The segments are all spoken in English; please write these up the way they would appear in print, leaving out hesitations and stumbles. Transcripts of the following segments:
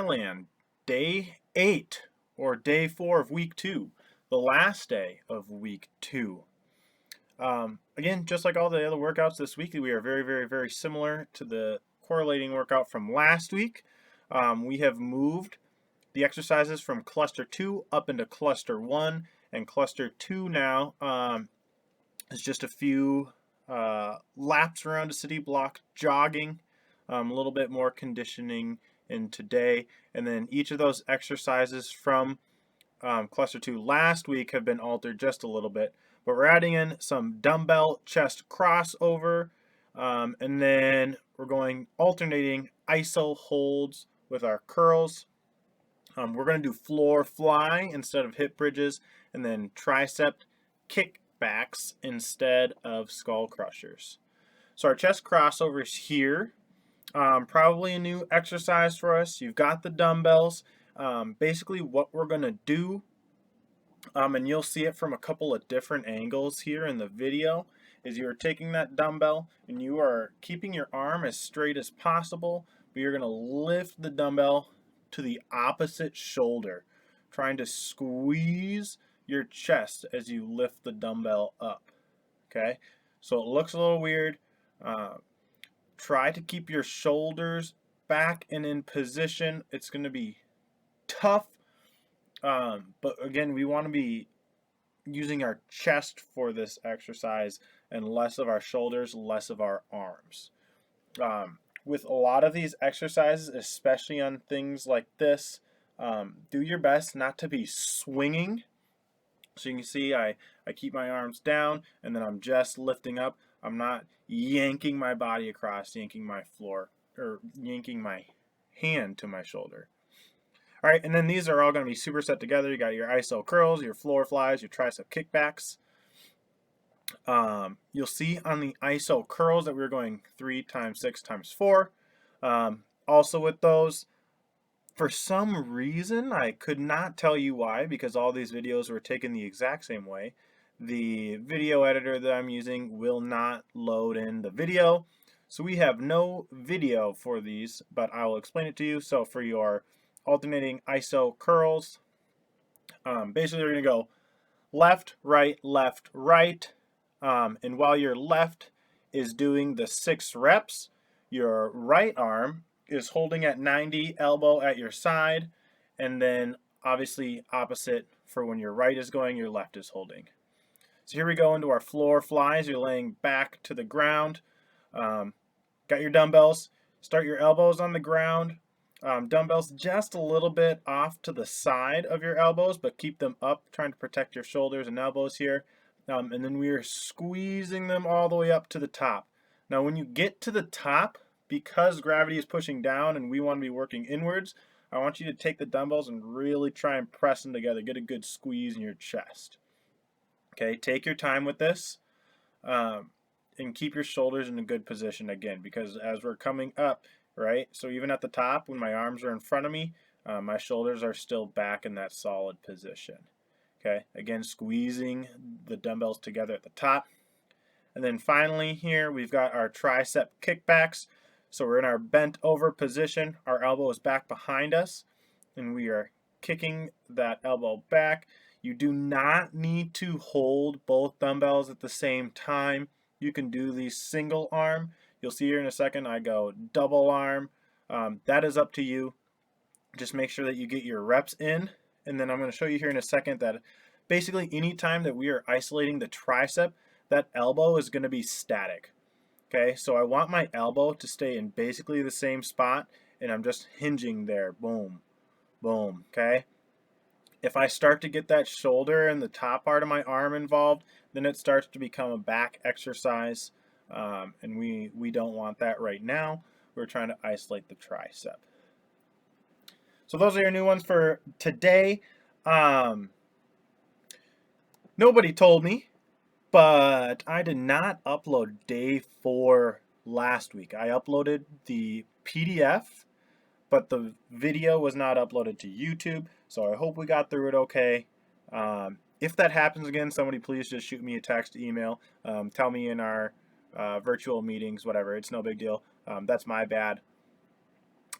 Dryland, day 8 or day 4 of week 2, the last day of week 2. Again, just like all the other workouts this week, we are very similar to the correlating workout from last week. We have moved the exercises from cluster 2 up into cluster 1, and cluster 2 now is just a few laps around a city block jogging, a little bit more conditioning in today, and then each of those exercises from cluster 2 last week have been altered just a little bit, but we're adding in some dumbbell chest crossover, and then we're going alternating iso holds with our curls. We're going to do floor fly instead of hip bridges, and then tricep kickbacks instead of skull crushers. So our chest crossovers here. Probably a new exercise for us. You've got the dumbbells. Basically what we're going to do, and you'll see it from a couple of different angles here in the video, is you're taking that dumbbell and you are keeping your arm as straight as possible, but you're going to lift the dumbbell to the opposite shoulder, trying to squeeze your chest as you lift the dumbbell up. Okay, so it looks a little weird. Try to keep your shoulders back and in position. It's going to be tough, but again, we want to be using our chest for this exercise and less of our shoulders, less of our arms. With a lot of these exercises, especially on things like this, do your best not to be swinging. So you can see I keep my arms down and then I'm just lifting up. I'm not yanking my body across, yanking my floor, or yanking my hand to my shoulder. All right, and then these are all going to be superset together. You got your iso curls, your floor flies, your tricep kickbacks. You'll see on the iso curls that we're going 3 times 6 times 4. Also with those, for some reason, I could not tell you why, because all these videos were taken the exact same way. The video editor that I'm using will not load in the video. So we have no video for these, but I will explain it to you. So for your alternating iso curls, basically you're going to go left, right, and while your left is doing the 6 reps, your right arm is holding at 90, elbow at your side, and then obviously opposite for when your right is going, your left is holding. So here we go into our floor flies. You're laying back to the ground. Got your dumbbells. Start your elbows on the ground. Dumbbells just a little bit off to the side of your elbows, but keep them up, trying to protect your shoulders and elbows here. And then we are squeezing them all the way up to the top. Now when you get to the top, because gravity is pushing down and we want to be working inwards, I want you to take the dumbbells and really try and press them together. Get a good squeeze in your chest. Okay, take your time with this, and keep your shoulders in a good position again, because as we're coming up, right, so even at the top, when my arms are in front of me, my shoulders are still back in that solid position. Okay, again, squeezing the dumbbells together at the top. And then finally here, we've got our tricep kickbacks. So we're in our bent over position, our elbow is back behind us, and we are kicking that elbow back. You do not need to hold both dumbbells at the same time. You can do these single arm. You'll see here in a second I go double arm. That is up to you. Just make sure that you get your reps in. And then I'm going to show you here in a second that basically any time that we are isolating the tricep, that elbow is going to be static. Okay, so I want my elbow to stay in basically the same spot, and I'm just hinging there. Boom, boom, okay? If I start to get that shoulder and the top part of my arm involved, then it starts to become a back exercise, and we don't want that right now. We're trying to isolate the tricep. So those are your new ones for today. Nobody told me, but I did not upload day 4 last week. I uploaded the PDF, but the video was not uploaded to YouTube, so I hope we got through it okay. If that happens again, somebody please just shoot me a text, email, tell me in our virtual meetings, whatever. It's no big deal. That's my bad.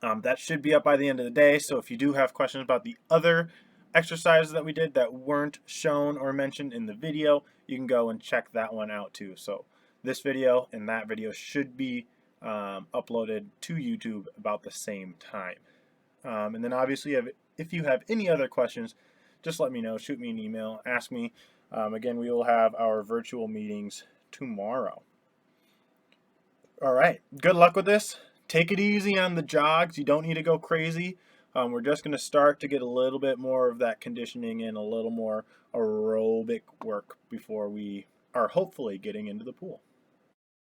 That should be up by the end of the day. So if you do have questions about the other exercises that we did that weren't shown or mentioned in the video, you can go and check that one out too. So this video and that video should be uploaded to YouTube about the same time. And then obviously, if you have any other questions, just let me know. Shoot me an email. Ask me. Again, we will have our virtual meetings tomorrow. All right. Good luck with this. Take it easy on the jogs. You don't need to go crazy. We're just going to start to get a little bit more of that conditioning and a little more aerobic work before we are hopefully getting into the pool.